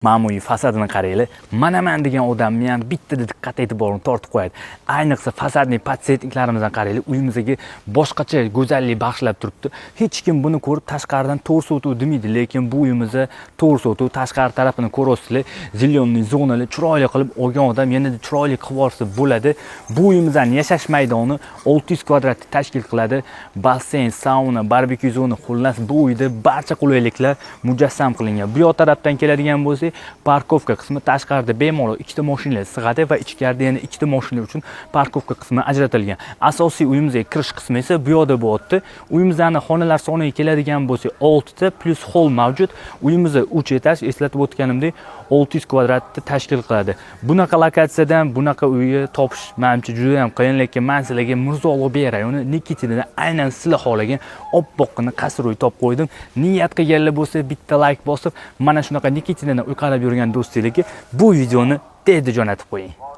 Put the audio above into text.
Ma'muriy fasadini qaranglar. Manaman degan odamni ham bittada diqqat e'tiborini tortib qo'yadi. Ayniqsa fasadning patsiyentliklarimizdan qaranglar, uyimizga boshqacha go'zallik bag'ishlab turibdi. Hech kim buni ko'rib tashqaridan to'g'ri sotuv demaydi, lekin bu uyimizda to'g'ri sotuv, tashqari tarafini ko'rasizlar, zelyonli zonali chiroyli qilib olgan odam yanada chiroyli qilib olsa bo'ladi. Bu uyimizning yashash maydoni 600 kvadratni tashkil qiladi. Basseyn, sauna, barbekyu zona, xullas bu uyda barcha qulayliklar mujassam qilingan. Bu yoq tarafdan keladigan bo'lsa, parkovka qismi tashqarida bemalol ikkita mashinalar sig'adi va ichkarida yana ikkita mashina uchun parkovka qismi ajratilgan. Asosiy uyimizga kirish qismi esa bu yoqda bo'lyapti. Uyimizning xonalar soniga keladigan bo'lsa 6 ta plus hol mavjud. Uyimizda 3 etaj, eslatib o'tganimdek 600 kvadratni tashkil qiladi. Bunaqa lokatsiyadan bunaqa uyni topish menimcha juda ham qiyin, lekin men sizlarga Mirzo Ulug'bek rayoni Nikitinada aynan sizlar xohlagan oppoqqina qasr uy topib qo'ydim. Niyat qilganlar bo'lsa bitta like bosib, mana shunaqa Nikitinadan uy qarab yurgan do'stlarga bu videoni tezda jo'natib qo'ying.